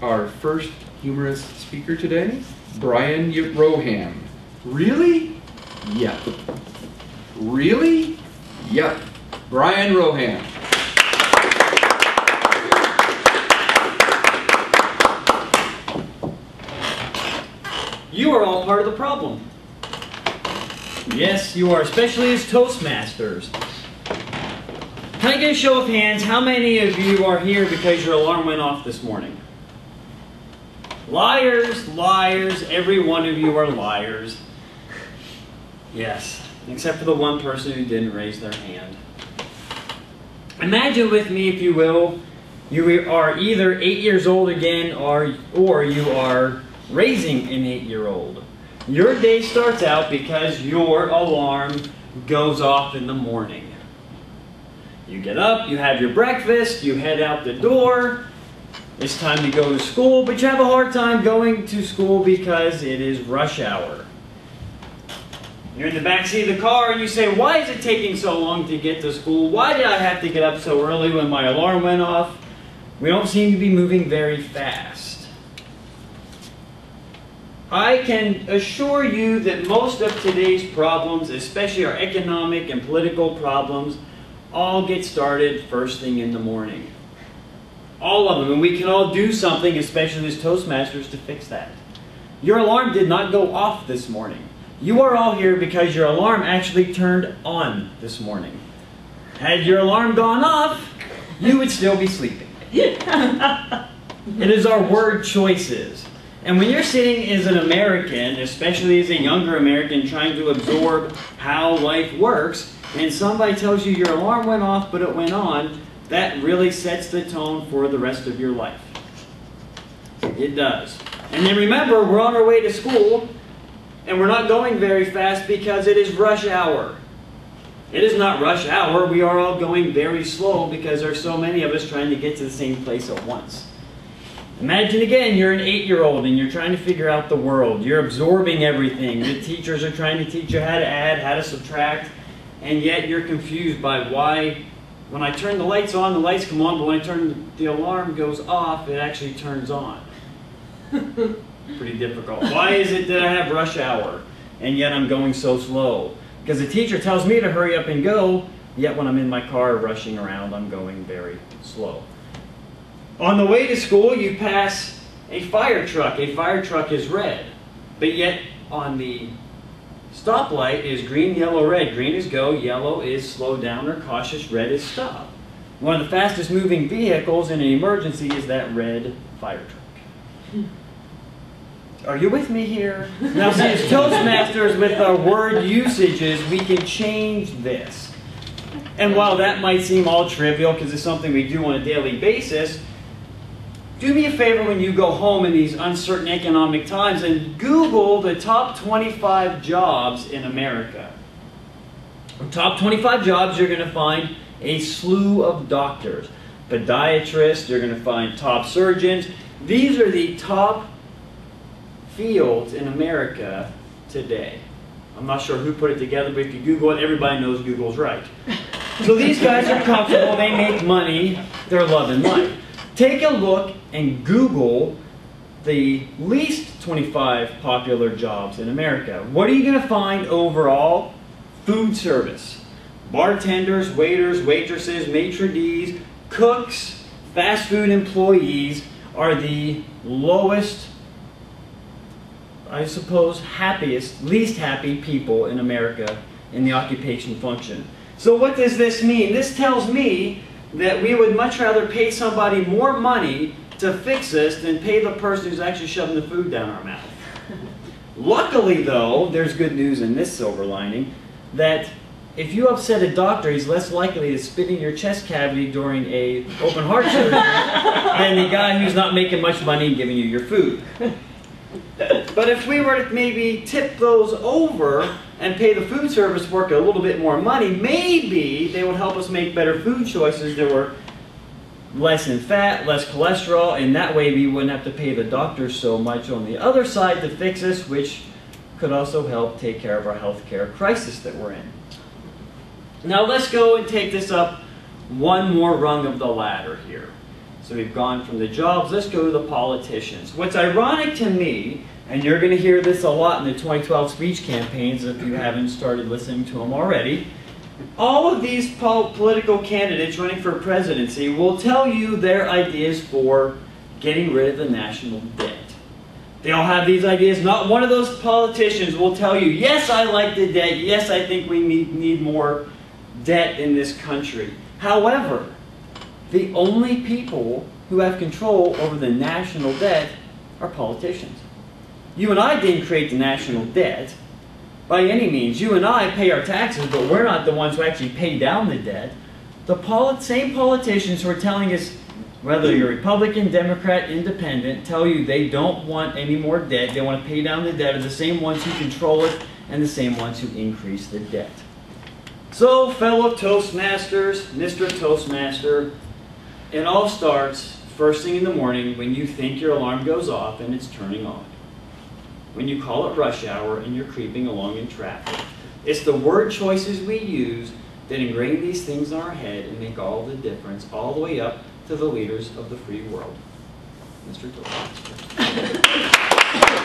our first humorous speaker today, Brian Rohan. Really? Yep. Really? Yep. Brian Rohan. You are all part of the problem. Yes, you are, especially as Toastmasters. Can I get a show of hands? How many of you are here because your alarm went off this morning? Liars, liars, every one of you are liars. Yes, except for the one person who didn't raise their hand. Imagine with me, if you will, you are either 8 years old again or you are raising an 8-year-old. Your day starts out because your alarm goes off in the morning. You get up, you have your breakfast, you head out the door. It's time to go to school, but you have a hard time going to school because it is rush hour. You're in the back seat of the car and you say, why is it taking so long to get to school? Why did I have to get up so early when my alarm went off? We don't seem to be moving very fast. I can assure you that most of today's problems, especially our economic and political problems, all get started first thing in the morning. All of them. And we can all do something, especially as Toastmasters, to fix that. Your alarm did not go off this morning. You are all here because your alarm actually turned on this morning. Had your alarm gone off, you would still be sleeping. It is our word choices. And when you're sitting as an American, especially as a younger American, trying to absorb how life works, and somebody tells you your alarm went off but it went on, that really sets the tone for the rest of your life. It does. And then remember, we're on our way to school, and we're not going very fast because it is rush hour. It is not rush hour. We are all going very slow because there are so many of us trying to get to the same place at once. Imagine again, you're an 8-year-old and you're trying to figure out the world. You're absorbing everything. The teachers are trying to teach you how to add, how to subtract, and yet you're confused by why, when I turn the lights on, the lights come on, but when I turn the alarm goes off, it actually turns on. Pretty difficult. Why is it that I have rush hour and yet I'm going so slow? Because the teacher tells me to hurry up and go, yet when I'm in my car rushing around, I'm going very slow. On the way to school, you pass a fire truck. A fire truck is red, but yet on the stoplight is green, yellow, red. Green is go, yellow is slow down or cautious, red is stop. One of the fastest moving vehicles in an emergency is that red fire truck. Are you with me here? Now see, as Toastmasters, with our word usages, we can change this. And while that might seem all trivial because it's something we do on a daily basis, do me a favor when you go home in these uncertain economic times and Google the top 25 jobs in America. The top 25 jobs, you're going to find a slew of doctors, podiatrists, you're going to find top surgeons. These are the top fields in America today. I'm not sure who put it together, but if you Google it, everybody knows Google's right. So these guys are comfortable, they make money, they're loving life. Take a look and Google the least 25 popular jobs in America. What are you going to find overall? Food service. Bartenders, waiters, waitresses, maitre d's, cooks, fast food employees are the lowest, I suppose, least happy people in America in the occupation function. So what does this mean? This tells me that we would much rather pay somebody more money to fix us than pay the person who's actually shoving the food down our mouth. Luckily, though, there's good news in this silver lining, that if you upset a doctor, he's less likely to spit in your chest cavity during a open heart surgery than the guy who's not making much money and giving you your food. But if we were to maybe tip those over and pay the food service worker a little bit more money, maybe they would help us make better food choices that were less in fat, less cholesterol, and that way we wouldn't have to pay the doctors so much on the other side to fix us, which could also help take care of our healthcare crisis that we're in. Now let's go and take this up one more rung of the ladder here. So we've gone from the jobs, let's go to the politicians. What's ironic to me, and you're going to hear this a lot in the 2012 speech campaigns if you haven't started listening to them already, all of these political candidates running for presidency will tell you their ideas for getting rid of the national debt. They all have these ideas. Not one of those politicians will tell you, yes, I like the debt. Yes, I think we need more debt in this country. However, the only people who have control over the national debt are politicians. You and I didn't create the national debt by any means. You and I pay our taxes, but we're not the ones who actually pay down the debt. The same politicians who are telling us, whether you're Republican, Democrat, Independent, tell you they don't want any more debt, they want to pay down the debt, are the same ones who control it and the same ones who increase the debt. So, fellow Toastmasters, Mr. Toastmaster, it all starts first thing in the morning when you think your alarm goes off and it's turning on. When you call it rush hour and you're creeping along in traffic. It's the word choices we use that ingrain these things in our head and make all the difference, all the way up to the leaders of the free world. Mr. Toastmaster.